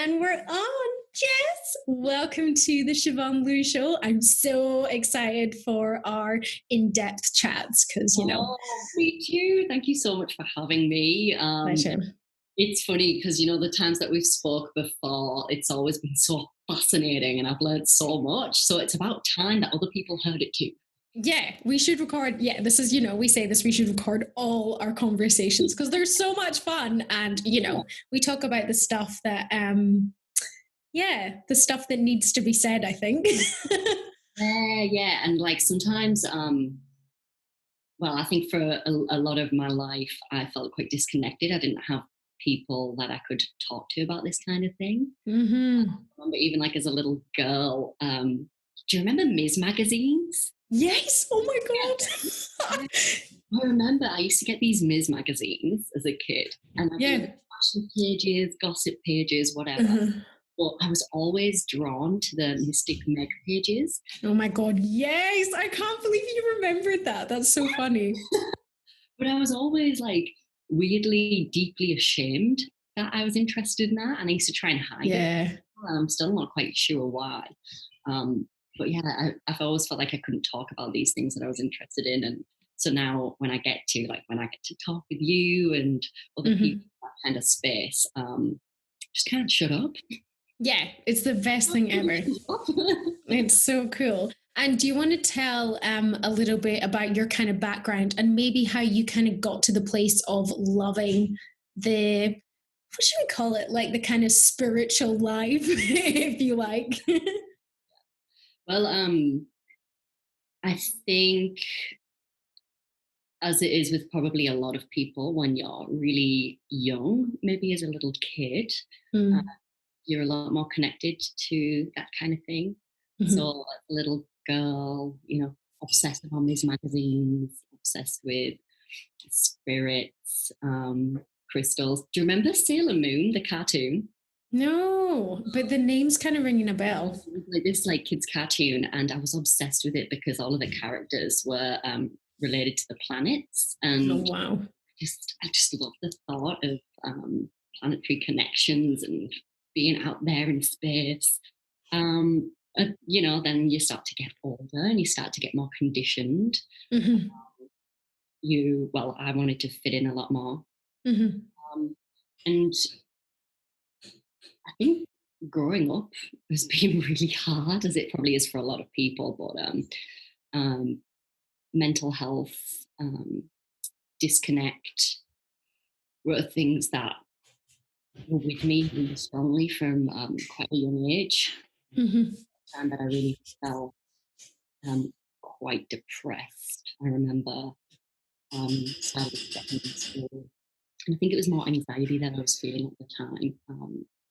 And we're on. Jess, welcome to the Siobhan Lou Show. I'm so excited for our in-depth chats because, Oh, me too. Thank you so much for having me. pleasure. It's funny because, the times that we've spoke before, it's always been so fascinating and I've learned so much. So it's about time that other people heard it too. Yeah, we should record. Yeah, this is, we say this, we should record all our conversations because they're so much fun. And, we talk about the stuff that, the stuff that needs to be said, I think. Yeah. And like sometimes, well, I think for a lot of my life, I felt quite disconnected. I didn't have people that I could talk to about this kind of thing. Mm-hmm. But even like as a little girl, do you remember Ms. magazines? Yes. Oh my God. I remember I used to get these Ms. magazines as a kid, and I'd be like fashion pages, gossip pages, whatever. Uh-huh. But I was always drawn to the Mystic Meg pages. Oh my God, yes! I can't believe you remembered that. That's so funny. But I was always like weirdly, deeply ashamed that I was interested in that, and I used to try and hide it. I'm still not quite sure why. But yeah, I've always felt like I couldn't talk about these things that I was interested in, and so now when I get to talk with you and other people in that kind of space, just kind of shut up. Yeah, it's the best thing ever. It's so cool. And do you want to tell a little bit about your kind of background and maybe how you kind of got to the place of loving what should we call it? Like the kind of spiritual life, if you like. Well, I think as it is with probably a lot of people when you're really young, maybe as a little kid, you're a lot more connected to that kind of thing. So as a little girl, obsessed on these magazines, obsessed with spirits, crystals. Do you remember Sailor Moon, the cartoon? No, but the name's kind of ringing a bell. It was like this kids cartoon, and I was obsessed with it because all of the characters were related to the planets, and oh wow, I just love the thought of planetary connections and being out there in space. Then you start to get older and you start to get more conditioned. I wanted to fit in a lot more. And I think growing up has been really hard, as it probably is for a lot of people, but mental health, disconnect were things that were with me really strongly from quite a young age. And that I really felt quite depressed. I remember started getting into school, and I think it was more anxiety that I was feeling at the time,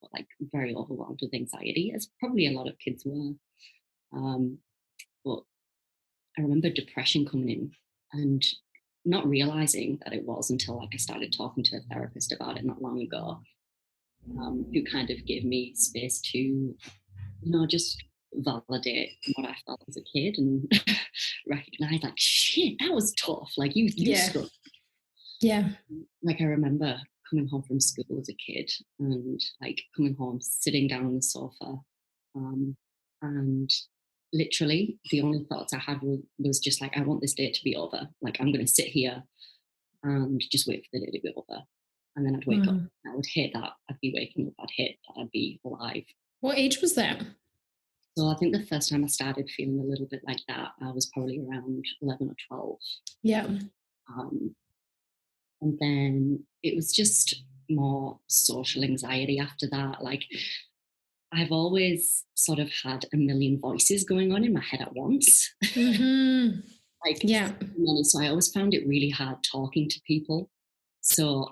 but like very overwhelmed with anxiety, as probably a lot of kids were. But I remember depression coming in and not realizing that it was until I started talking to a therapist about it not long ago, who kind of gave me space to, just validate what I felt as a kid and recognize like, shit, that was tough. Like you struggled. Yeah. Like I remember coming home from school as a kid and like coming home, sitting down on the sofa, and literally the only thoughts I had was just like, I want this day to be over. Like I'm going to sit here and just wait for the day to be over. And then I'd wake up. I would hate that I'd be waking up. I'd hate that I'd be alive. What age was that? So I think the first time I started feeling a little bit like that, I was probably around 11 or 12. Yeah. And then it was just more social anxiety after that. Like I've always sort of had a million voices going on in my head at once. So I always found it really hard talking to people. So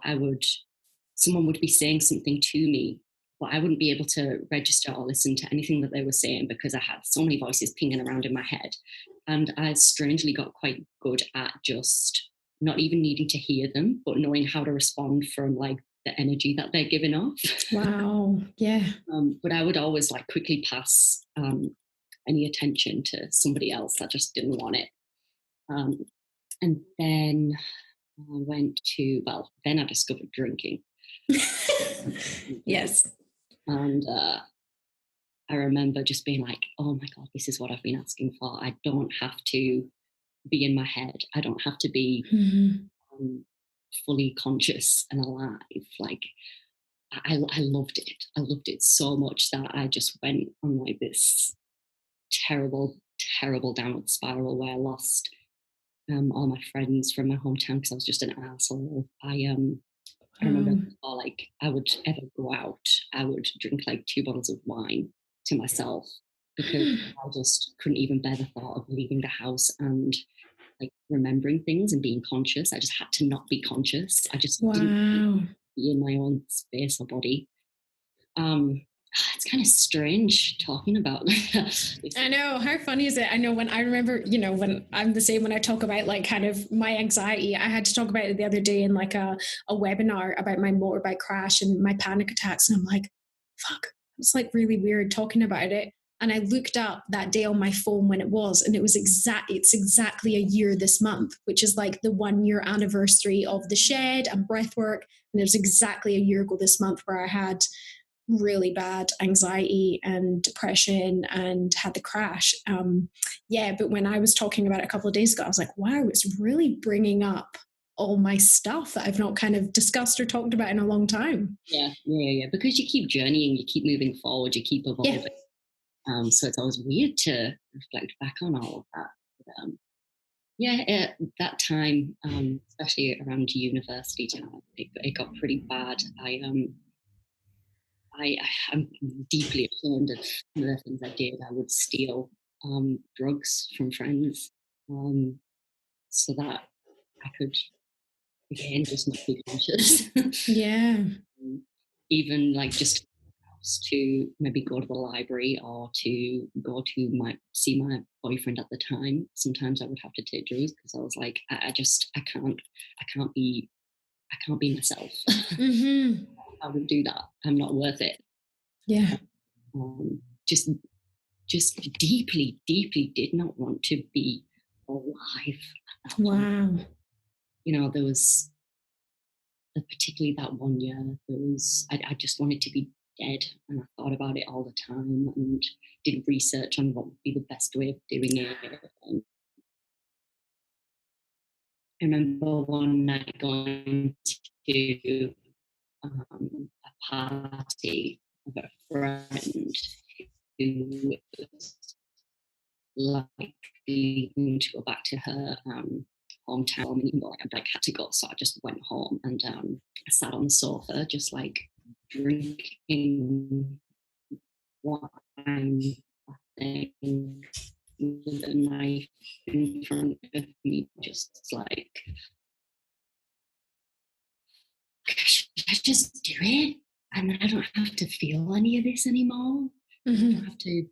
someone would be saying something to me, but I wouldn't be able to register or listen to anything that they were saying because I had so many voices pinging around in my head. And I strangely got quite good at just not even needing to hear them, but knowing how to respond from like the energy that they're giving off. Wow. Yeah. But I would always like quickly pass any attention to somebody else that just didn't want it. And then I discovered drinking. Yes. And I remember just being like, oh my God, this is what I've been asking for. I don't have to be in my head. I don't have to be fully conscious and alive. Like, I loved it. I loved it so much that I just went on like this terrible, terrible downward spiral where I lost all my friends from my hometown because I was just an asshole. I remember before, like, I would ever go out, I would drink like 2 bottles of wine to myself because I just couldn't even bear the thought of leaving the house and like remembering things and being conscious. I just had to not be conscious. I just didn't be in my own space or body. It's kind of strange talking about this. I know. How funny is it? I know when I remember, when I'm the same when I talk about like kind of my anxiety. I had to talk about it the other day in like a webinar about my motorbike crash and my panic attacks. And I'm like, fuck, it's like really weird talking about it. And I looked up that day on my phone when it was, and it's exactly a year this month, which is like the 1 year anniversary of the shed and breathwork. And it was exactly a year ago this month where I had really bad anxiety and depression and had the crash. But when I was talking about it a couple of days ago, I was like, wow, it's really bringing up all my stuff that I've not kind of discussed or talked about in a long time. Yeah. Because you keep journeying, you keep moving forward, you keep evolving. So it's always weird to reflect back on all of that. But, at that time, especially around university time, it got pretty bad. I'm deeply ashamed of some of the things I did. I would steal drugs from friends so that I could, again, just not be conscious. Yeah. Even like just to maybe go to the library or to go to see my boyfriend at the time. Sometimes I would have to take drugs because I was like, I can't be myself. I would do that. I'm not worth it. Yeah. Just deeply, deeply did not want to be alive. Wow. There was particularly that 1 year, I just wanted to be dead, and I thought about it all the time and did research on what would be the best way of doing it. And I remember one night going to a party of a friend who was like leaving to go back to her hometown, and I had to go, so I just went home and I sat on the sofa just like drinking wine with a knife in front of me, just like, should I just do it? And I don't have to feel any of this anymore. I don't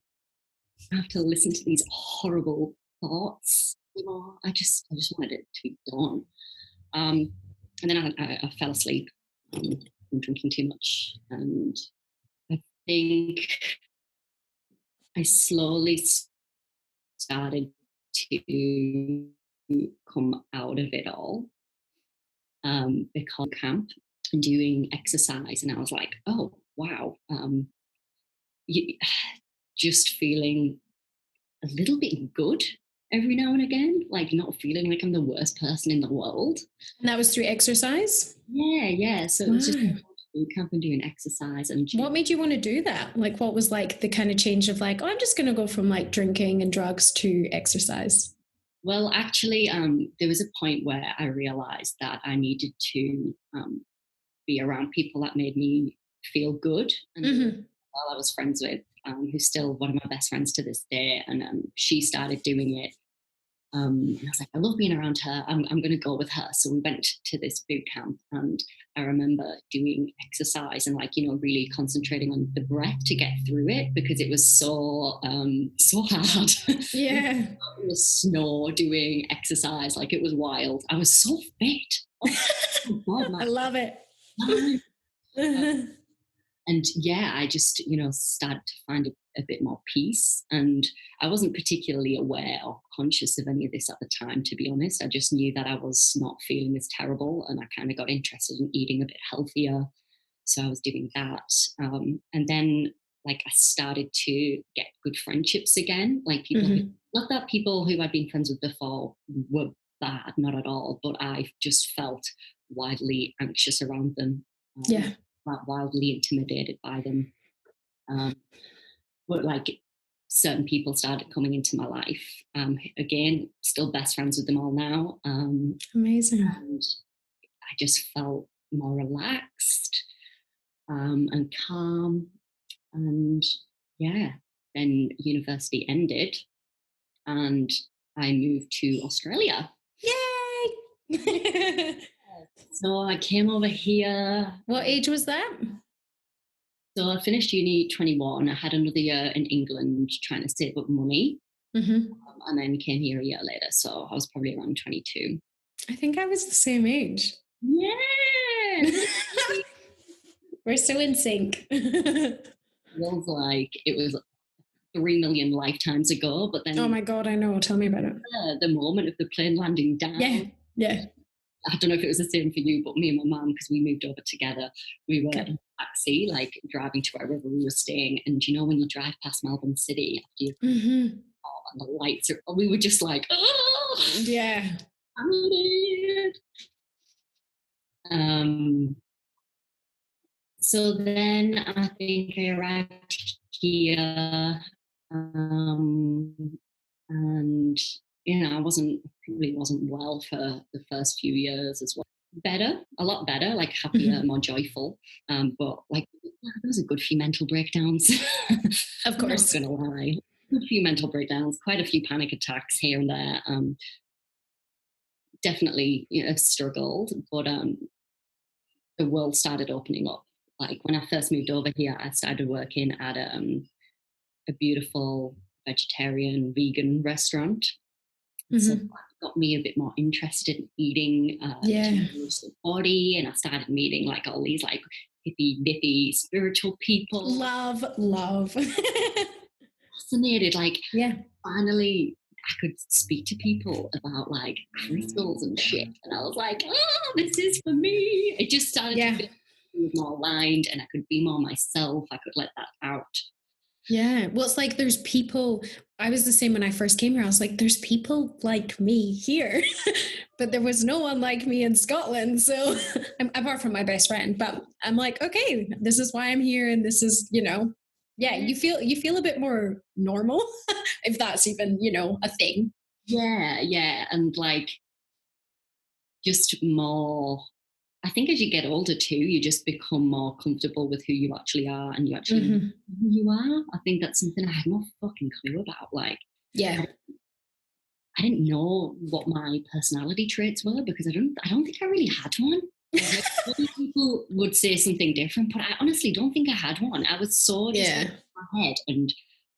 have to listen to these horrible thoughts anymore. I just wanted it to be done. And then I fell asleep from drinking too much, and I think I slowly started to come out of it all because camp and doing exercise, and I was like, oh wow, just feeling a little bit good every now and again, like not feeling like I'm the worst person in the world. And that was through exercise? Yeah. So it was just boot camp and doing exercise. And what made you want to do that? Like, what was like the kind of change of like, oh, I'm just going to go from like drinking and drugs to exercise? Well, actually, there was a point where I realized that I needed to be around people that made me feel good. And I was friends with, who's still one of my best friends to this day, and she started doing it. And I was like, I love being around her. I'm going to go with her. So we went to this boot camp, and I remember doing exercise and really concentrating on the breath to get through it because it was so hard. Yeah. In the snow doing exercise, like it was wild. I was so fit. Oh God, I love it. And I just, started to find a bit more peace. And I wasn't particularly aware or conscious of any of this at the time, to be honest. I just knew that I was not feeling as terrible, and I kind of got interested in eating a bit healthier. So I was doing that. And then like I started to get good friendships again, like people who, not that people who I'd been friends with before were bad, not at all, but I just felt wildly anxious around them, Yeah. wildly intimidated by them. But like certain people started coming into my life. Again, still best friends with them all now. Amazing. And I just felt more relaxed and calm. And yeah, then university ended and I moved to Australia. Yay! So I came over here. What age was that? So I finished uni 21. I had another year in England trying to save up money. And then came here a year later. So I was probably around 22. I think I was the same age. Yeah. We're so in sync. It feels like it was 3 million lifetimes ago, but then oh my God, I know. Tell me about it. The moment of the plane landing down. Yeah. I don't know if it was the same for you, but me and my mum, because we moved over together, we were in a taxi, like driving to wherever we were staying. And you know, when you drive past Melbourne City, after you and the lights are, we were just like, oh, yeah. So then I think I arrived here, and I probably wasn't well for the first few years as well. Better, a lot better, like happier, more joyful. But like there was a good few mental breakdowns. Of course, I'm not gonna lie, good few mental breakdowns, quite a few panic attacks here and there. Definitely, struggled, but the world started opening up. Like when I first moved over here, I started working at a beautiful vegetarian vegan restaurant. So that got me a bit more interested in eating the body, and I started meeting like all these like hippie dippy spiritual people. Love. Fascinated, like finally I could speak to people about like crystals and shit, and I was like, oh, this is for me. It just started to be more aligned, and I could be more myself. I could let that out. Yeah. Well, it's like there's people, I was the same when I first came here. I was like, there's people like me here, but there was no one like me in Scotland. So apart from my best friend, but I'm like, okay, this is why I'm here. And this is, you feel a bit more normal, if that's even, a thing. Yeah. And like just more, I think as you get older too, you just become more comfortable with who you actually are, and you actually know who you are. I think that's something I had no fucking clue about. Like, I didn't know what my personality traits were because I don't think I really had one. Other people would say something different, but I honestly don't think I had one. I was so just in my head and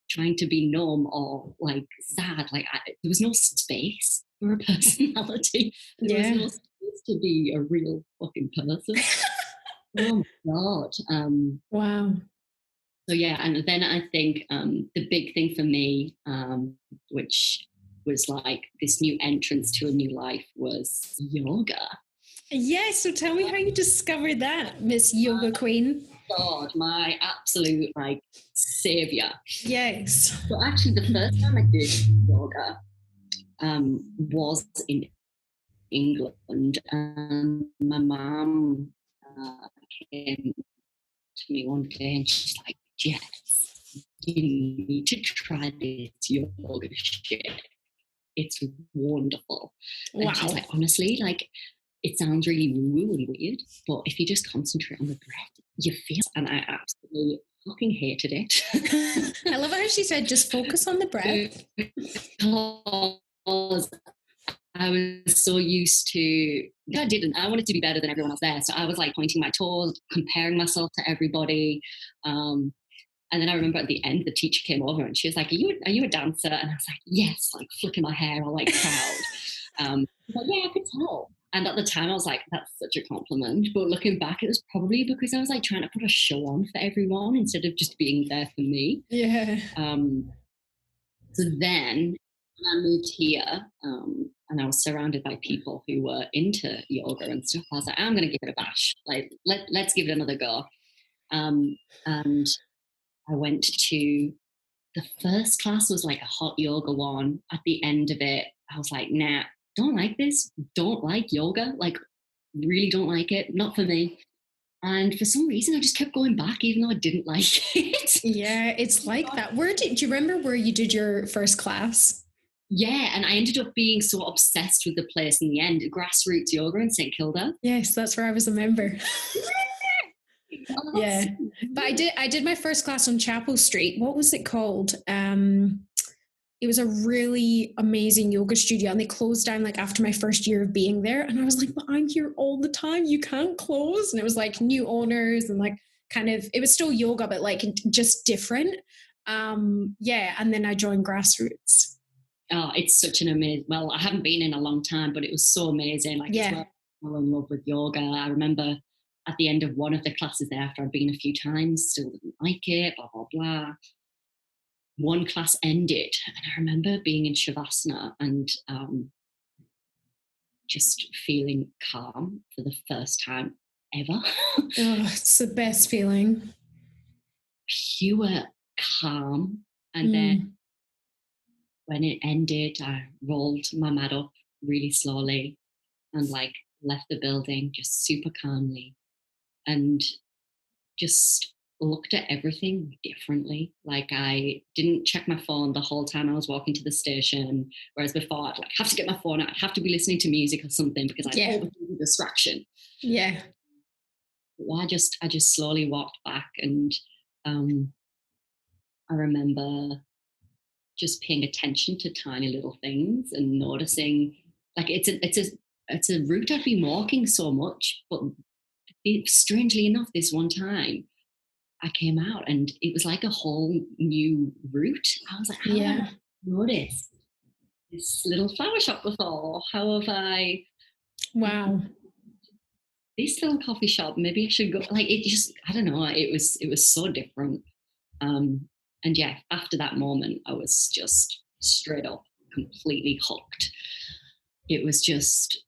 trying to be numb or like sad. Like there was no space for a personality. There was no space to be a real fucking person. Oh my God. Wow. So yeah, and then I think the big thing for me, which was like this new entrance to a new life, was yoga. Yeah, so tell me how you discovered that, Miss Yoga Queen. God, my absolute like savior. Yes. So actually, the first time I did yoga was in England, and my mom came to me one day and she's like, Jess, you need to try this yoga shit. It's wonderful. Wow. And she's like, honestly, like it sounds really woo and weird, but if you just concentrate on the breath, you feel. And I absolutely fucking hated it. I love how she said, just focus on the breath. Because I was so used to, I didn't. I wanted to be better than everyone else there. So I was like pointing my toes, comparing myself to everybody. And then I remember at the end, the teacher came over and she was like, are you a dancer? And I was like, yes, like flicking my hair, all like proud. But yeah, I could tell. And at the time I was like, that's such a compliment. But looking back, it was probably because I was like trying to put a show on for everyone instead of just being there for me. Yeah. So then when I moved here, and I was surrounded by people who were into yoga and stuff, I was like, I'm going to give it a bash. Like, let's give it another go. And I went to the first class was like a hot yoga one. At the end of it, I was like, nah, don't like this. Don't like yoga. Like, really don't like it. Not for me. And for some reason, I just kept going back, even though I didn't like it. Yeah, it's like that. Do you remember where you did your first class? Yeah, and I ended up being so obsessed with the place in the end, Grassroots Yoga in St Kilda. Yes, that's where I was a member. Oh, Yeah. But I did my first class on Chapel Street. What was it called? It was a really amazing yoga studio, and they closed down like after my first year of being there. And I was like, but I'm here all the time. You can't close. And it was like new owners and like kind of it was still yoga, but like just different. Yeah. And then I joined Grassroots. Oh, it's such an amazing. Well, I haven't been in a long time, but it was so amazing. Like, it's Yeah. where I fell in love with yoga. I remember at the end of one of the classes there, after I'd been a few times, still didn't like it, blah, blah, blah. One class ended, and I remember being in Shavasana and just feeling calm for the first time ever. Oh, it's the best feeling. Pure calm. And then when it ended, I rolled my mat up really slowly and like left the building just super calmly and just looked at everything differently. Like, I didn't check my phone the whole time I was walking to the station, whereas before I'd like have to get my phone out, I'd have to be listening to music or something because I'd overthink the distraction. Yeah. I just slowly walked back, and I remember just paying attention to tiny little things and noticing, like, it's a route I've been walking so much, but strangely enough, this one time I came out and it was like a whole new route. I was like, how have I not noticed this little flower shop before? How have I? Wow. This little coffee shop, maybe I should go. Like, it just, I don't know. It was so different. And yeah, after that moment, I was just straight up completely hooked. It was just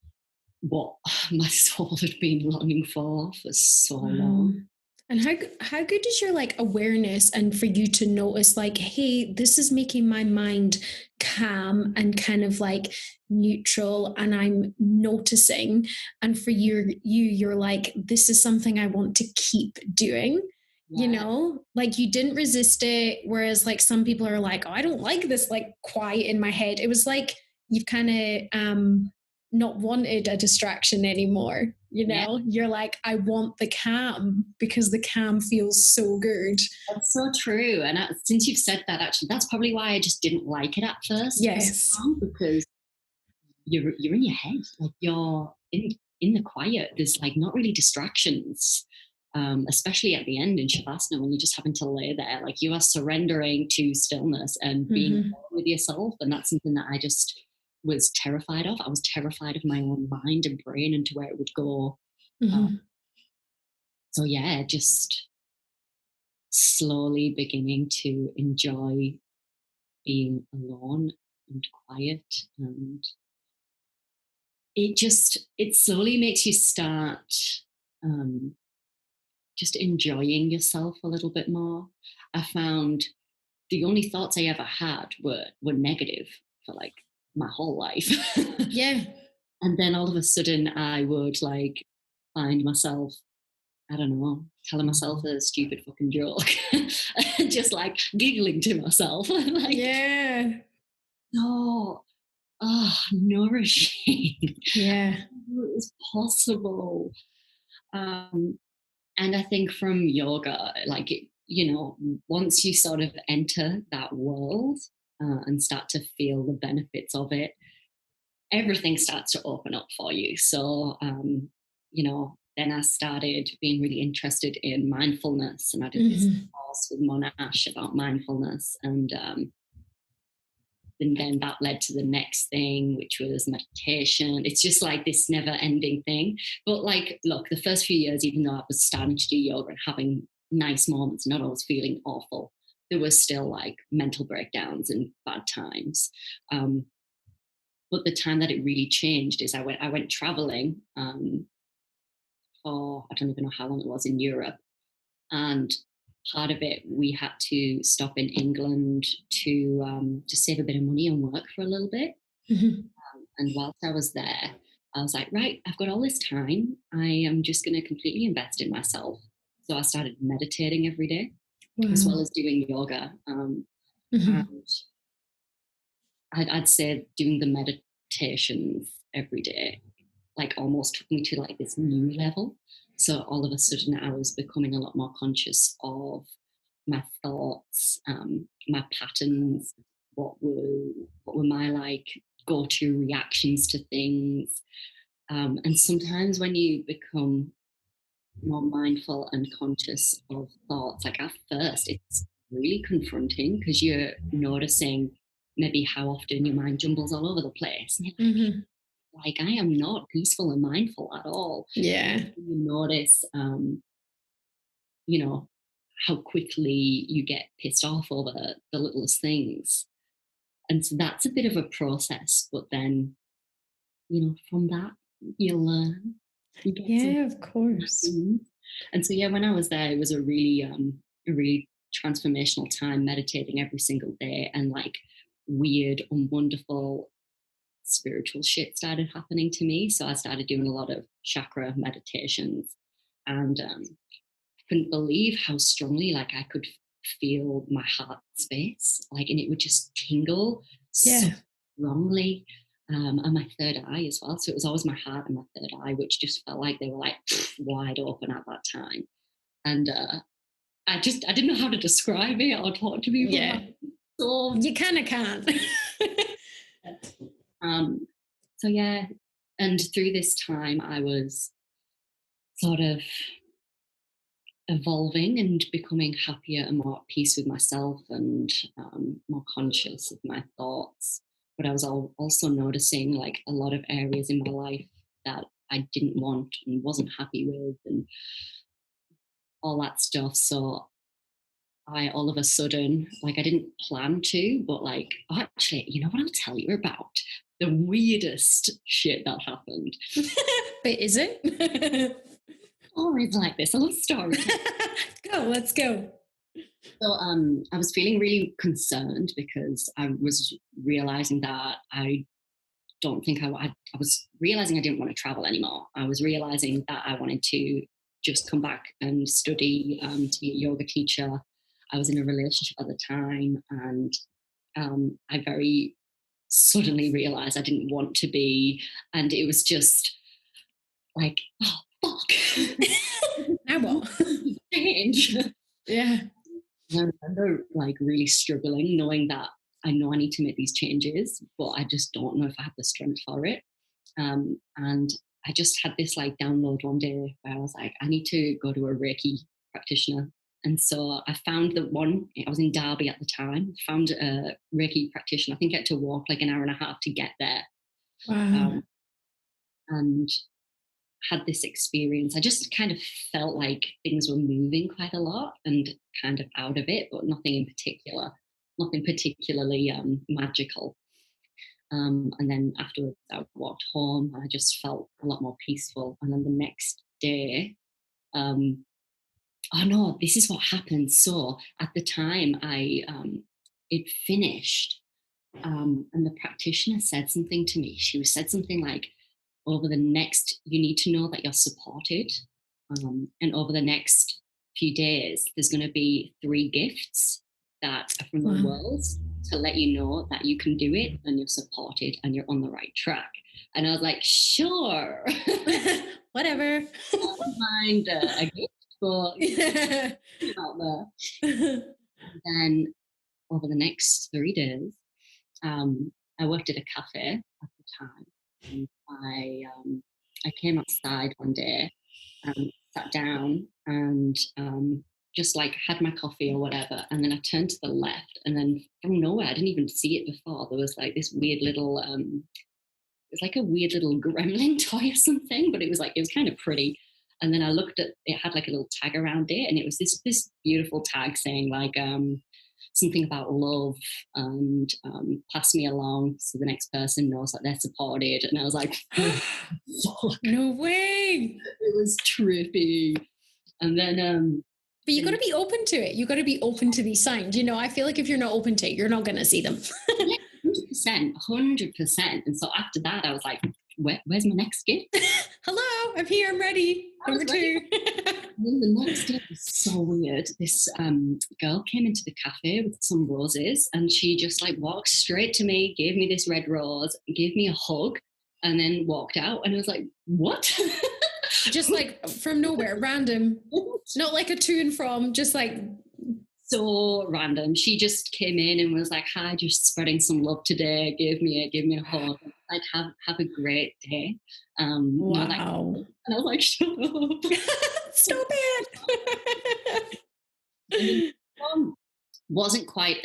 what my soul had been longing for so long. And how good is your like awareness and for you to notice like, hey, this is making my mind calm and kind of like neutral, and I'm noticing, and for you're like, this is something I want to keep doing. You know, like you didn't resist it, whereas like some people are like, oh, I don't like this like quiet in my head. It was like you've kind of not wanted a distraction anymore. You know, you're like, I want the calm because the calm feels so good. That's so true. And since you've said that, actually, that's probably why I just didn't like it at first. Yes. Because you're in your head, like you're in the quiet. There's like not really distractions, especially at the end in Shavasana when you're just having to lay there. Like, you are surrendering to stillness and being with yourself. And that's something that I just was terrified of. I was terrified of my own mind and brain and to where it would go. So yeah, just slowly beginning to enjoy being alone and quiet, and it slowly makes you start just enjoying yourself a little bit more. I found the only thoughts I ever had were negative for like my whole life. Yeah. And then all of a sudden I would like find myself, I don't know, telling myself a stupid fucking joke, just like giggling to myself. Like, yeah. oh, nourishing. Yeah. It was possible. And I think from yoga, like, once you sort of enter that world and start to feel the benefits of it, everything starts to open up for you. So, then I started being really interested in mindfulness, and I did this course with Monash about mindfulness, and then that led to the next thing, which was meditation. It's just like this never ending thing. But like, look, the first few years, even though I was starting to do yoga and having nice moments, not always feeling awful, there was still like mental breakdowns and bad times. But the time that it really changed is I went traveling for, I don't even know how long it was, in Europe. And part of it, we had to stop in England to save a bit of money and work for a little bit. And whilst I was there, I was like, right, I've got all this time. I am just going to completely invest in myself. So I started meditating every day, as well as doing yoga. And I'd say doing the meditations every day, like almost took me to like this new level. So all of a sudden I was becoming a lot more conscious of my thoughts, my patterns, what were my like go-to reactions to things. And sometimes when you become more mindful and conscious of thoughts, like at first it's really confronting because you're noticing maybe how often your mind jumbles all over the place. Like, I am not peaceful and mindful at all. Yeah. You notice, you know, how quickly you get pissed off over the littlest things. And so that's a bit of a process, but then, from that you learn. Yeah, of course. And so, when I was there, it was a really transformational time, meditating every single day, and like weird and wonderful spiritual shit started happening to me. So I started doing a lot of chakra meditations, and I couldn't believe how strongly like I could feel my heart space, like, and it would just tingle so strongly. And my third eye as well. So it was always my heart and my third eye, which just felt like they were like wide open at that time. And I didn't know how to describe it or talk to people. Yeah. So you kind of can't. So yeah, and through this time I was sort of evolving and becoming happier and more at peace with myself, and more conscious of my thoughts. But I was also noticing like a lot of areas in my life that I didn't want and wasn't happy with, and all that stuff. So I all of a sudden, like, I didn't plan to, but like, actually, you know what I'll tell you about? The weirdest shit that happened. But is it? Always like this, a little story. Let's go. So I was feeling really concerned because I was realizing that I don't think I was realizing I didn't want to travel anymore. I was realizing that I wanted to just come back and study to be a yoga teacher. I was in a relationship at the time, and I very suddenly realized I didn't want to be, and it was just like, oh fuck. Now what? Change. Yeah. I remember like really struggling, knowing that I know I need to make these changes, but I just don't know if I have the strength for it. And I just had this like download one day where I was like, I need to go to a Reiki practitioner. And so I found the one, I was in Derby at the time, found a Reiki practitioner. I think I had to walk like an hour and a half to get there. Wow. And had this experience. I just kind of felt like things were moving quite a lot and kind of out of it, but nothing particularly magical. And then afterwards, I walked home. I just felt a lot more peaceful. And then the next day, oh no, this is what happened. So at the time, it finished, and the practitioner said something to me. She said something like, you need to know that you're supported. And over the next few days, there's going to be 3 gifts that are from the world to let you know that you can do it and you're supported and you're on the right track. And I was like, sure. Whatever. I don't mind a gift, but out there. And then over the next 3 days, I worked at a cafe at the time. And I came outside one day and sat down and just like had my coffee or whatever, and then I turned to the left, and then from nowhere, I didn't even see it before, there was like this weird little it was like a weird little gremlin toy or something, but it was kind of pretty. And then I looked at it, had like a little tag around it, and it was this beautiful tag saying like something about love and pass me along so the next person knows that they're supported. And I was like, no way. It was trippy. And then But you got to be open to it. You got to be open to these signs. You know, I feel like if you're not open to it, you're not going to see them. Yeah, 100%. And so after that, I was like, where's my next gift? Hello, I'm here. I'm ready. Number 2. And then the next day was so weird. This girl came into the cafe with some roses, and she just like walked straight to me, gave me this red rose, gave me a hug, and then walked out. And I was like, what? Just like from nowhere, random. Not like a to and from, just like so random. She just came in and was like, hi, just spreading some love today. Gave me a hug. Like, have a great day. Wow. And I was like, shut up. Stop it. Wasn't quite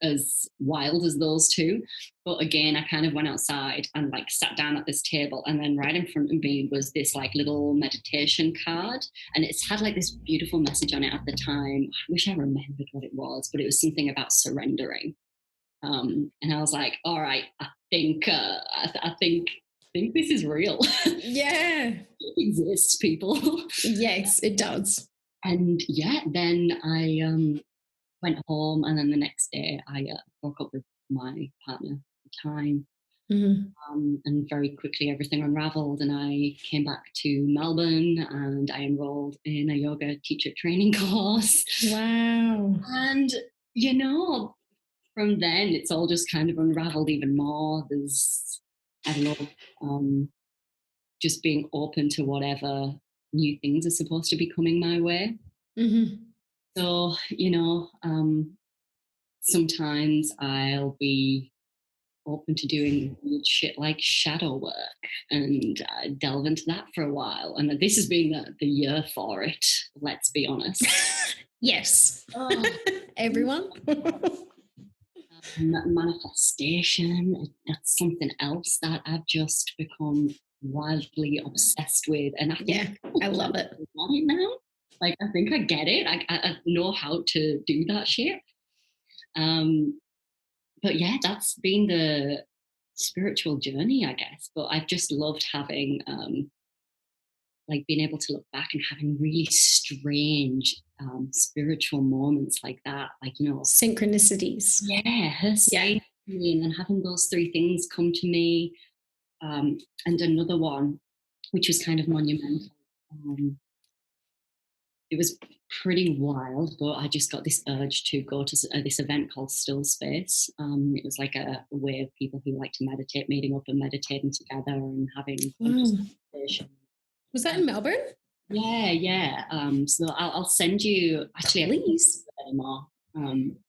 as wild as those two, but again, I kind of went outside and like sat down at this table, and then right in front of me was this like little meditation card, and it's had like this beautiful message on it at the time. I wish I remembered what it was, but it was something about surrendering. And I was like, all right, I think this is real. Yeah. It exists, people. Yes, it does. And yeah, then I went home, and then the next day I broke up with my partner at the time. And very quickly everything unraveled, and I came back to Melbourne and I enrolled in a yoga teacher training course. Wow. And you know, from then it's all just kind of unraveled even more. I love just being open to whatever new things are supposed to be coming my way. So, you know, sometimes I'll be open to doing weird shit like shadow work and delve into that for a while. And this has been the year for it, let's be honest. Yes. Everyone. Manifestation, that's something else that I've just become wildly obsessed with. And I love it. Right now. Like, I think I get it. I know how to do that shit. But yeah, that's been the spiritual journey, I guess. But I've just loved having, like, being able to look back and having really strange spiritual moments like that. Like, you know, synchronicities. Yeah, her saying to me, and then having those 3 things come to me. And another one, which was kind of monumental. It was pretty wild, but I just got this urge to go to this event called Still Space. It was like a way of people who like to meditate, meeting up and meditating together and having conversation. Was that in Melbourne? Yeah. So I'll send you. Actually, please. Anymore.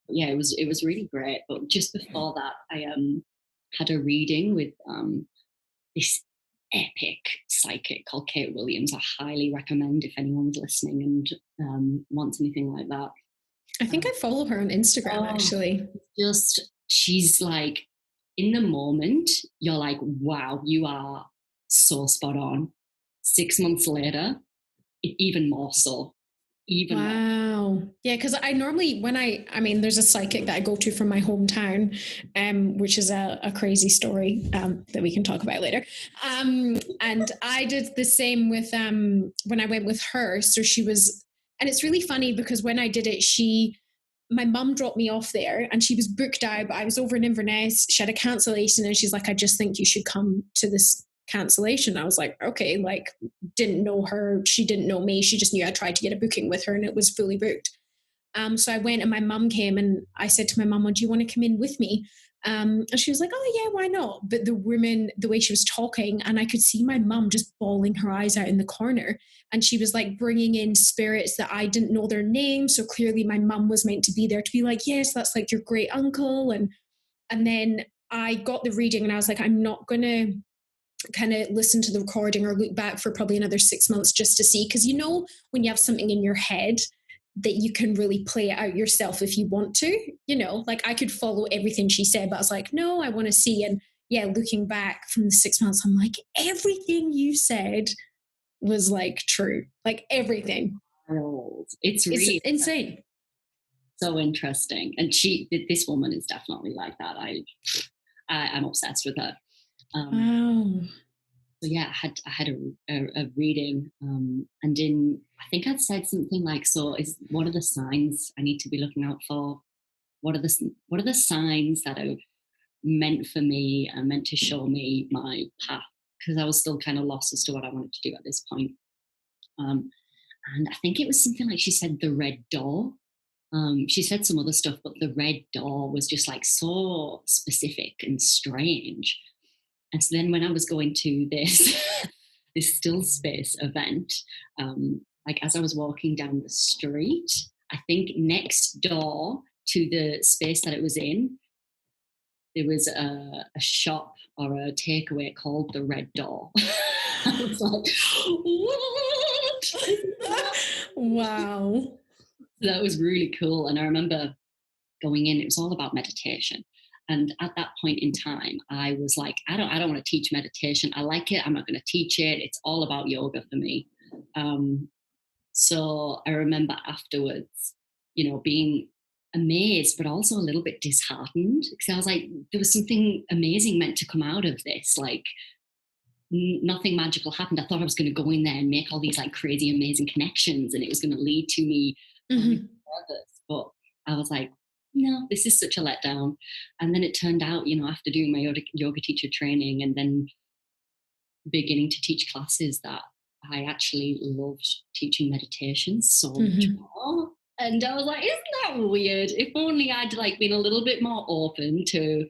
Yeah, it was really great. But just before that, I had a reading with this epic psychic called Kate Williams. I highly recommend if anyone's listening and wants anything like that. I think I follow her on Instagram, actually. She's like, in the moment, you're like, wow, you are so spot on. 6 months later, even more so. Wow. Yeah, because I normally, there's a psychic that I go to from my hometown, which is a crazy story that we can talk about later. And I did the same with when I went with her. So she was, and it's really funny because when I did it, my mum dropped me off there and she was booked out, but I was over in Inverness. She had a cancellation and she's like, I just think you should come to this cancellation. I was like, okay, like didn't know her. She didn't know me. She just knew I tried to get a booking with her and it was fully booked. So I went and my mum came and I said to my mum, do you want to come in with me? And she was like, oh yeah, why not? But the woman, the way she was talking, and I could see my mum just bawling her eyes out in the corner. And she was like bringing in spirits that I didn't know their names. So clearly my mum was meant to be there to be like, yes, that's like your great uncle. And then I got the reading and I was like, I'm not going to kind of listen to the recording or look back for probably another 6 months just to see. Because, you know, when you have something in your head that you can really play it out yourself if you want to, you know, like I could follow everything she said, but I was like, no, I want to see. And yeah, looking back from the 6 months, I'm like, everything you said was like true, like everything. It's really insane. So interesting. And this woman is definitely like that. I'm obsessed with her. Wow. So yeah, I had a reading, and I think I'd said something like, "So, what are the signs I need to be looking out for? What are the signs that are meant for me and meant to show me my path?" Because I was still kind of lost as to what I wanted to do at this point. Um, and I think it was something like she said the red door. She said some other stuff, but the red door was just like so specific and strange. And so then when I was going to this this still space event, like as I was walking down the street, I think next door to the space that it was in, there was a shop or a takeaway called the Red Door. I was like, what? Wow. That was really cool. And I remember going in, it was all about meditation. And at that point in time, I was like, I don't want to teach meditation. I like it. I'm not going to teach it. It's all about yoga for me. Um, so I remember afterwards, being amazed, but also a little bit disheartened because I was like, there was something amazing meant to come out of this. Like, nothing magical happened. I thought I was going to go in there and make all these like crazy, amazing connections, and it was going to lead to me going Mm-hmm. further. But I was like, no, this is such a letdown. And then it turned out, after doing my yoga teacher training and then beginning to teach classes, that I actually loved teaching meditation so much Mm-hmm. more. And I was like, isn't that weird? If only I'd like been a little bit more open to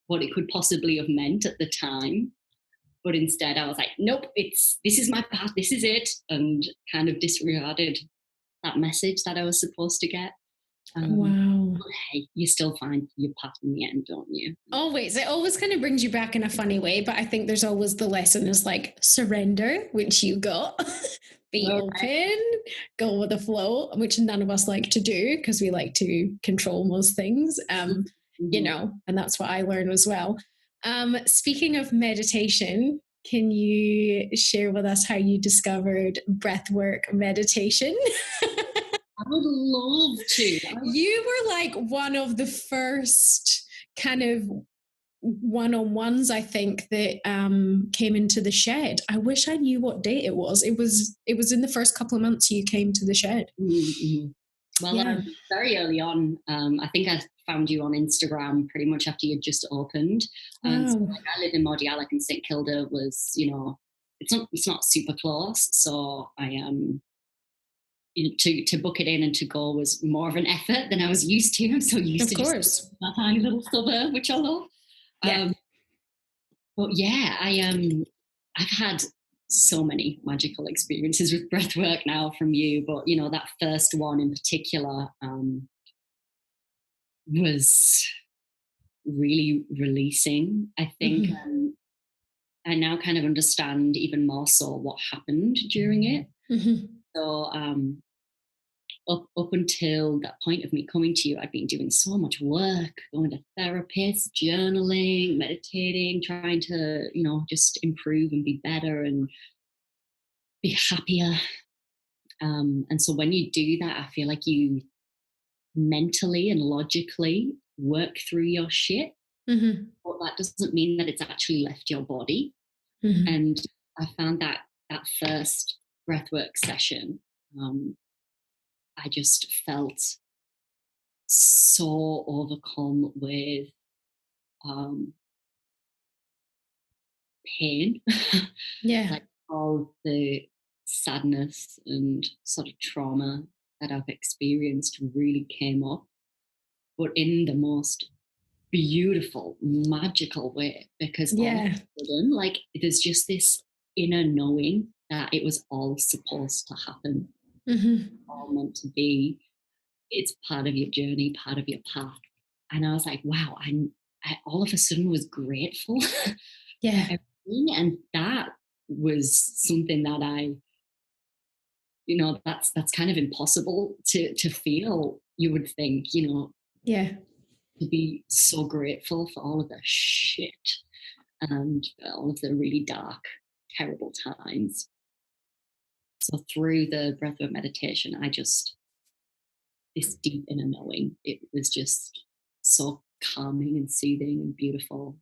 what it could possibly have meant at the time. But instead, I was like, nope, this is my path, this is it, and kind of disregarded that message that I was supposed to get. Wow. But hey, you still find your path in the end, don't you? Always. It always kind of brings you back in a funny way, but I think there's always the lesson is like surrender, which you got. Be All right. open, go with the flow, which none of us like to do because we like to control most things. Mhm. And that's what I learned as well. Speaking of meditation, can you share with us how you discovered breathwork meditation? I would love to. You were like one of the first kind of one-on-ones I think that came into the shed. I wish I knew what date it was. It was in the first couple of months you came to the shed. Mm-hmm. Well, Yeah. very early on, I think I found you on Instagram pretty much after you'd just opened. And so, Wow. like, I live in Mordialloc, and St Kilda was, it's not super close. So to book it in and to go was more of an effort than I was used to. I'm so used Of to just course. that tiny little suburb, which I love. Yeah. Um, but yeah, I've had so many magical experiences with breathwork now from you. But that first one in particular was really releasing. I think Mm-hmm. I now kind of understand even more so what happened during it. Mm-hmm. So up until that point of me coming to you, I'd been doing so much work, going to therapists, journaling, meditating, trying to, just improve and be better and be happier. And so when you do that, I feel like you mentally and logically work through your shit, Mm-hmm. but that doesn't mean that it's actually left your body. Mm-hmm. And I found that first breathwork session, I just felt so overcome with um, pain, Yeah. like all the sadness and sort of trauma that I've experienced really came up, but in the most beautiful, magical way, because all of Yeah. a sudden, like, there's just this inner knowing that it was all supposed to happen, Mm-hmm. all meant to be. It's part of your journey, part of your path. And I was like, wow, I all of a sudden was grateful for Yeah. everything. And that was something that that's kind of impossible to feel, you would think, Yeah. to be so grateful for all of the shit and all of the really dark, terrible times. So through the breathwork meditation, this deep inner knowing, it was just so calming and soothing and beautiful.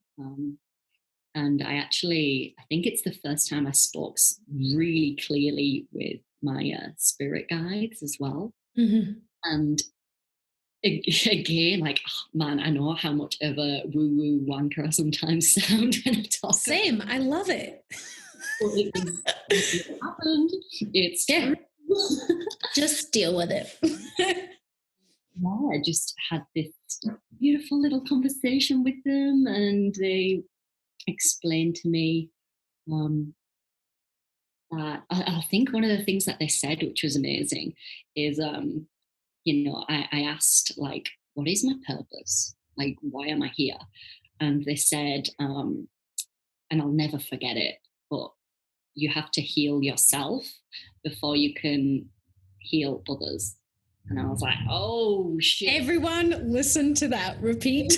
And I think it's the first time I spoke really clearly with my spirit guides as well. Mm-hmm. And again, like, oh, man, I know how much of a woo-woo wanker I sometimes sound when I talk. Same. I love it. Well, it happened. It's yeah. true. Just deal with it. Yeah, I just had this beautiful little conversation with them, and they explained to me that I think one of the things that they said, which was amazing, is I asked, like, what is my purpose? Like, why am I here? And they said, and I'll never forget it, but you have to heal yourself before you can heal others. And I was like, oh shit. Everyone listen to that. Repeat.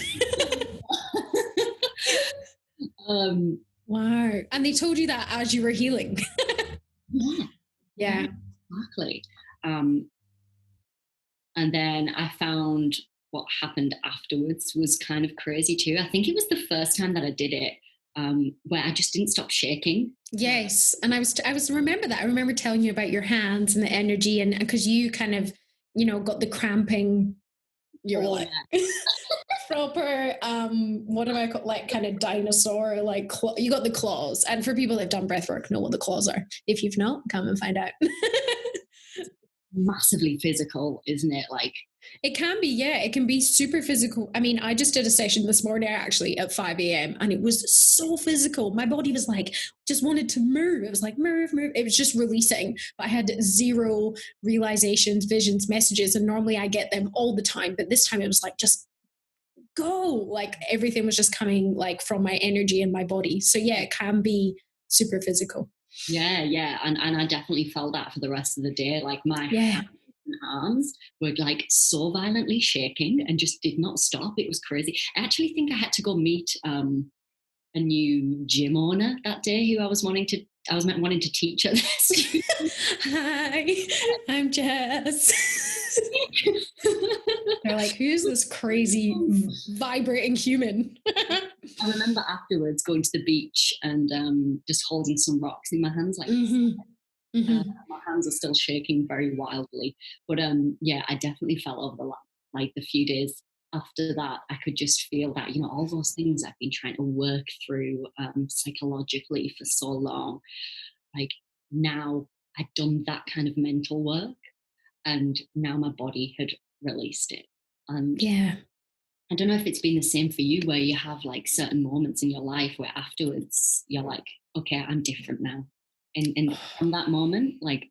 Wow. And they told you that as you were healing. Yeah. Exactly. And then I found what happened afterwards was kind of crazy too. I think it was the first time that I did it, where I just didn't stop shaking. Yes. And I was remember that. I remember telling you about your hands and the energy, and because you kind of, got the cramping. You're like proper, what do I call, like, kind of dinosaur, like you got the claws. And for people that've done breathwork, know what the claws are. If you've not, come and find out. Massively physical, isn't it? Like, it can be, yeah. It can be super physical. I mean, I just did a session this morning actually at 5 a.m. and it was so physical. My body was like, just wanted to move. It was like, move. It was just releasing. But I had zero realizations, visions, messages. And normally I get them all the time. But this time it was like, just go. Like everything was just coming like from my energy and my body. So yeah, it can be super physical. Yeah. And I definitely felt that for the rest of the day. Like my hands and arms were like so violently shaking and just did not stop. It was crazy. I actually think I had to go meet a new gym owner that day who I was wanting to teach at this. Hi, I'm Jess. They're like, who's this crazy vibrating human? I remember afterwards going to the beach and just holding some rocks in my hands, like my hands are still shaking very wildly. But I definitely felt over the few days after that, I could just feel that, all those things I've been trying to work through psychologically for so long, like now I'd done that kind of mental work, and now my body had released it. And I don't know if it's been the same for you, where you have like certain moments in your life where afterwards you're like, okay, I'm different now. And from that moment, like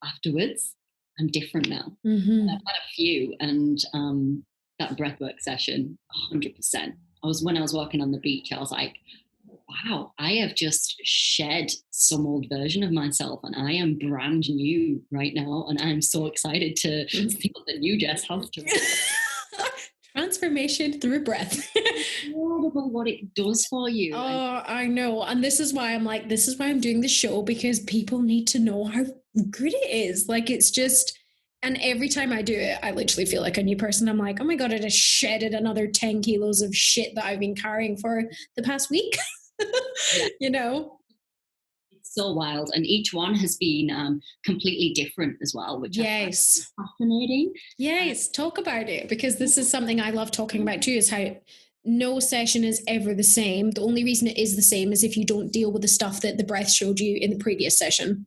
afterwards, I'm different now. I've had a few, and that breathwork session, 100%. When I was walking on the beach, I was like, wow, I have just shed some old version of myself and I am brand new right now. And I'm so excited to see what the new Jess has to transformation through breath. Incredible what it does for you. Oh, I know. And this is why I'm doing the show, because people need to know how good it is. Like, it's just, and every time I do it, I literally feel like a new person. I'm like, oh my God, I just shedded another 10 kilos of shit that I've been carrying for the past week. It's so wild, and each one has been completely different as well, which is fascinating. Yes, talk about it, because this is something I love talking about too, is how no session is ever the same. The only reason it is the same is if you don't deal with the stuff that the breath showed you in the previous session.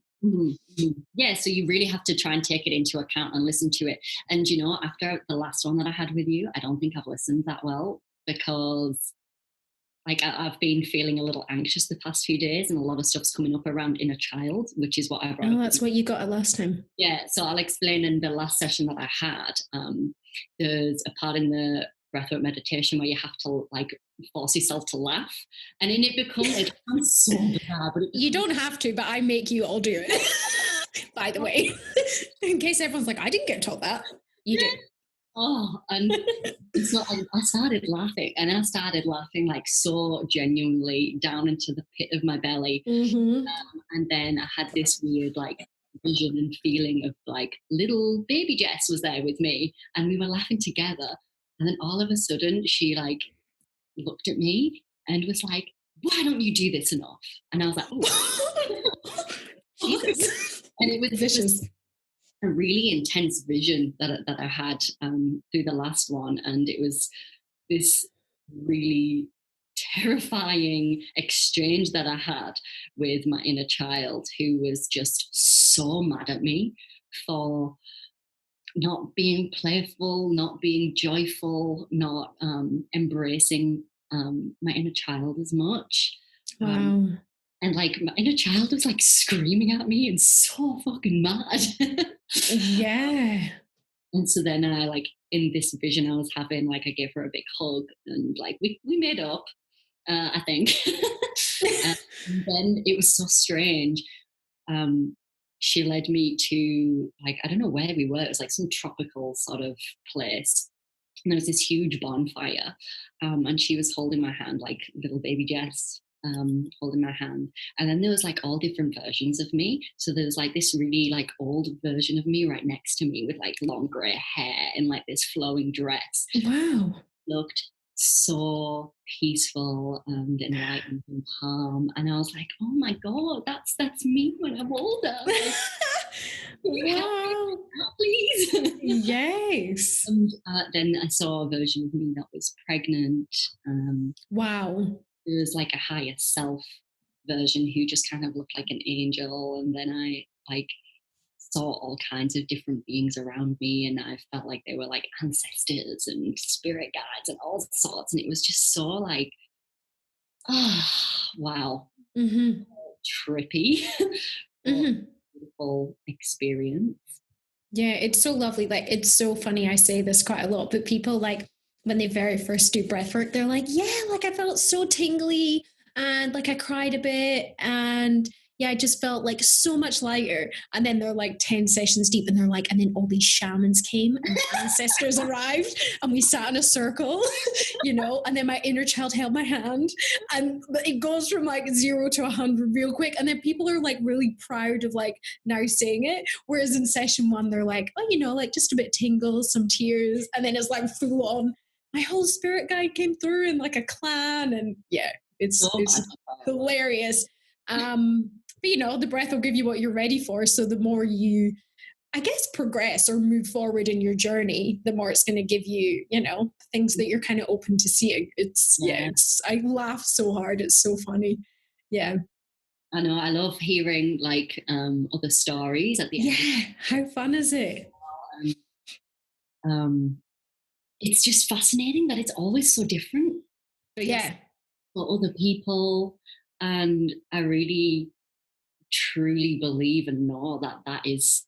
Yeah, so you really have to try and take it into account and listen to it. And after the last one that I had with you, I don't think I've listened that well, because like I've been feeling a little anxious the past few days, and a lot of stuff's coming up around inner child, which is what I brought up. Oh, that's what you got at last time. Yeah, so I'll explain in the last session that I had. There's a part in the breathwork meditation where you have to like force yourself to laugh, and in it becomes like, I'm so bad, but you don't have to, but I make you all do it. By the way, in case everyone's like, I didn't get taught that. You did. Oh, and so I started laughing, and I started laughing like so genuinely down into the pit of my belly. And then I had this weird like vision and feeling of like little baby Jess was there with me, and we were laughing together. And then all of a sudden she like looked at me and was like, why don't you do this enough? And I was like, oh, Jesus. And it was vicious. A really intense vision that I had through the last one. And it was this really terrifying exchange that I had with my inner child, who was just so mad at me for not being playful, not being joyful, not embracing my inner child as much. Wow. And like my inner child was like screaming at me and so fucking mad. Yeah. And so then I like in this vision I was having, like I gave her a big hug and like we made up, I think. And then it was so strange. She led me to like, I don't know where we were. It was like some tropical sort of place. And there was this huge bonfire. And she was holding my hand, like little baby Jess, holding my hand. And then there was like all different versions of me. So there was like this really like old version of me right next to me with like long grey hair and like this flowing dress. Wow. Looked so peaceful and enlightened and calm. And I was like, oh my God, that's me when I'm older. Like, wow. Please. Yes. And then I saw a version of me that was pregnant. Wow. There was like a higher self version who just kind of looked like an angel. And then I like saw all kinds of different beings around me, and I felt like they were like ancestors and spirit guides and all sorts. And it was just so like, wow, Mm-hmm. trippy, Mm-hmm. beautiful experience. Yeah, it's so lovely. Like, it's so funny. I say this quite a lot, but people like when they very first do breath work, they're like, yeah, like I felt so tingly and like I cried a bit. And yeah, I just felt like so much lighter. And then they're like 10 sessions deep and they're like, and then all these shamans came and ancestors arrived and we sat in a circle, and then my inner child held my hand and it goes from like 0 to 100 real quick. And then people are like really proud of like now saying it. Whereas in session 1, they're like, oh, like just a bit tingles, some tears. And then it's like full on, my whole spirit guide came through in like a clan. And yeah, it's hilarious. But the breath will give you what you're ready for. So the more you, I guess, progress or move forward in your journey, the more it's going to give you, things that you're kind of open to seeing. I laugh so hard. It's so funny. Yeah. I know. I love hearing like other stories at the end. Yeah. How fun is it? It's just fascinating that it's always so different. Yeah. For other people. And I really truly believe and know that is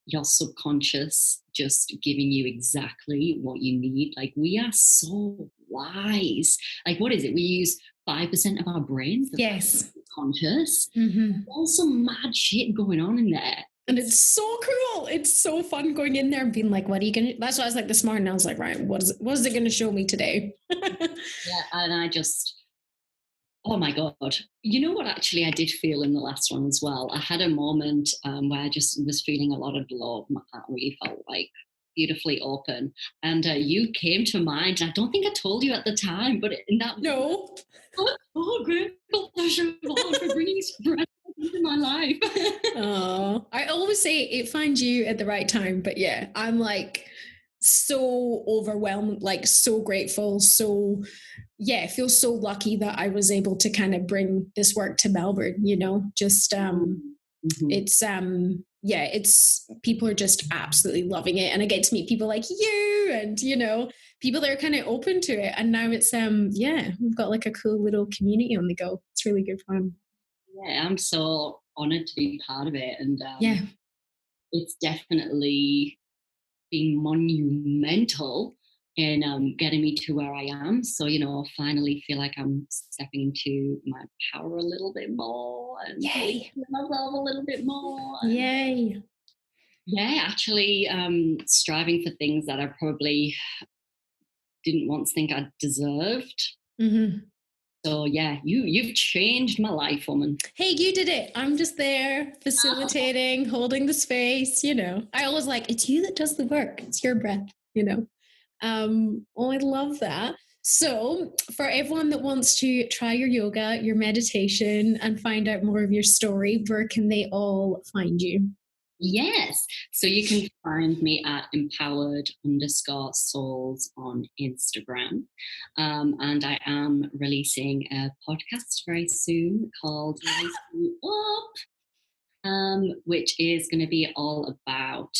your subconscious just giving you exactly what you need. Like we are so wise. Like what is it? We use 5% of our brains. Yes. Conscious. Mm-hmm. There's some mad shit going on in there. And it's so cool. It's so fun going in there and being like, what are you going to, that's why I was like this morning, I was like, right, what is it going to show me today? Yeah. And I just, oh my God. You know what actually I did feel in the last one as well? I had a moment where I just was feeling a lot of love. My heart really felt like beautifully open. And you came to mind. I don't think I told you at the time, but in that no. Oh, grateful pleasure for bringing breath into my life. Oh, I always say it finds you at the right time. But yeah, I'm like so overwhelmed, like so grateful. So yeah, I feel so lucky that I was able to kind of bring this work to Melbourne, just it's people are just absolutely loving it. And I get to meet people like you and, people that are kind of open to it. And now it's, we've got like a cool little community on the go. It's really good fun. Yeah, I'm so honored to be part of it. And it's definitely been monumental in getting me to where I am. So, finally feel like I'm stepping into my power a little bit more and myself a little bit more. And, yay. Yeah, actually striving for things that I probably didn't once think I deserved. Mm-hmm. So yeah, you've changed my life, woman. Hey, you did it. I'm just there facilitating, holding the space, I always like, it's you that does the work. It's your breath, I love that. So, for everyone that wants to try your yoga, your meditation, and find out more of your story, where can they all find you? Yes. So you can find me at empowered_souls on Instagram. And I am releasing a podcast very soon called Light You Up, which is going to be all about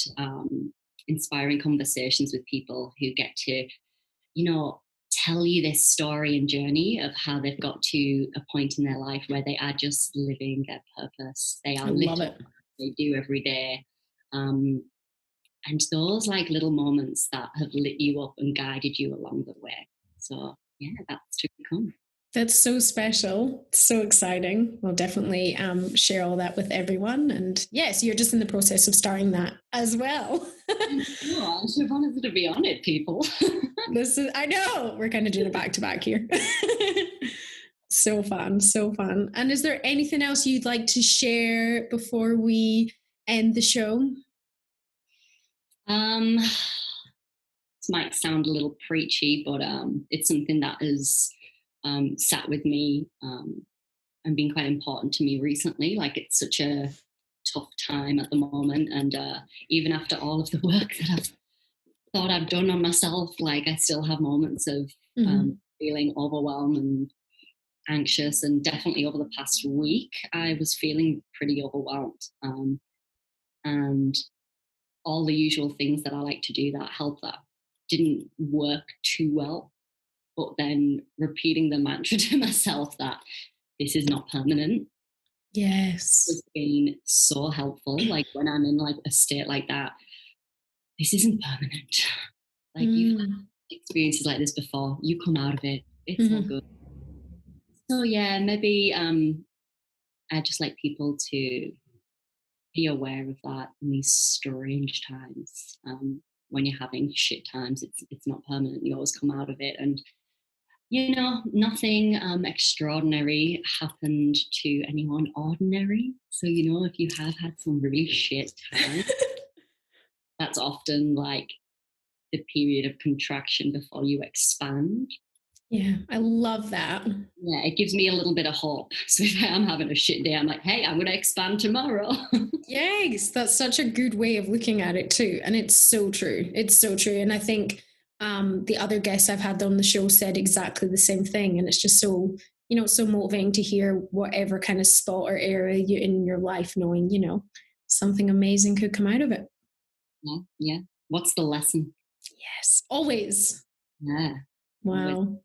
inspiring conversations with people who get to, tell you this story and journey of how they've got to a point in their life where they are just living their purpose. They are I love literally it. they do every day. Um, and those like little moments that have lit you up and guided you along the way. So yeah, that's to come. That's so special. So exciting. We'll definitely share all that with everyone. And yes, you're just in the process of starting that as well. Oh, Siobhan is going to be on it, people. I know we're kind of doing it back to back here. So fun, so fun. And is there anything else you'd like to share before we end the show? This might sound a little preachy, but it's something that has sat with me and been quite important to me recently. Like, it's such a tough time at the moment, and even after all of the work that I've thought I've done on myself, like, I still have moments of feeling overwhelmed and anxious. And definitely over the past week, I was feeling pretty overwhelmed. And all the usual things that I like to do that help that didn't work too well. But then repeating the mantra to myself that this is not permanent. Yes. Has been so helpful. Like, when I'm in like a state like that, this isn't permanent. Like, you've had experiences like this before. You come out of it. It's all good. So yeah, maybe I'd just like people to be aware of that in these strange times. When you're having shit times, it's not permanent. You always come out of it, and nothing extraordinary happened to anyone ordinary. So if you have had some really shit times, that's often like the period of contraction before you expand. Yeah, I love that. Yeah, it gives me a little bit of hope. So if I'm having a shit day, I'm like, hey, I'm going to expand tomorrow. Yes, that's such a good way of looking at it too. And it's so true. It's so true. And I think the other guests I've had on the show said exactly the same thing. And it's just so, so motivating to hear whatever kind of spot or area you're in your life, knowing, something amazing could come out of it. Yeah. What's the lesson? Yes, always. Yeah. Wow. Always.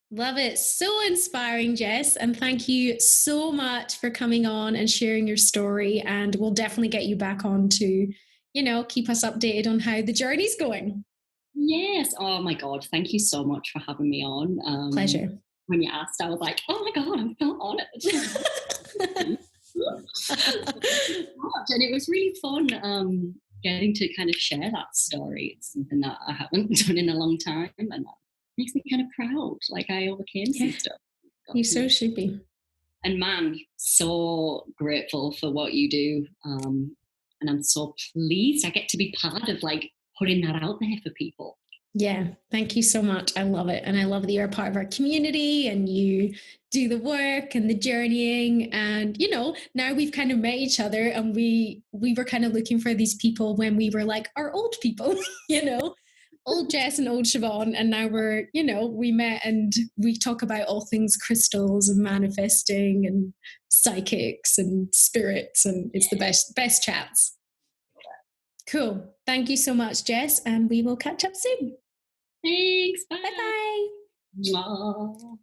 Love it. So inspiring, Jess. And thank you so much for coming on and sharing your story. And we'll definitely get you back on to, keep us updated on how the journey's going. Yes. Oh my God. Thank you so much for having me on. Pleasure. When you asked, I was like, oh my God, I'm not on it. And it was really fun getting to kind of share that story. It's something that I haven't done in a long time, and that makes me kind of proud. Like, I overcame some stuff. You so should be. And man, so grateful for what you do. And I'm so pleased I get to be part of like putting that out there for people. Yeah, thank you so much. I love it. And I love that you're a part of our community and you do the work and the journeying. And, now we've kind of met each other, and we were kind of looking for these people when we were like our old people, old Jess and old Siobhan. And now we're, we met and we talk about all things crystals and manifesting and psychics and spirits. And it's the best chats. Cool. Thank you so much, Jess. And we will catch up soon. Thanks. Bye. Bye-bye. Bye.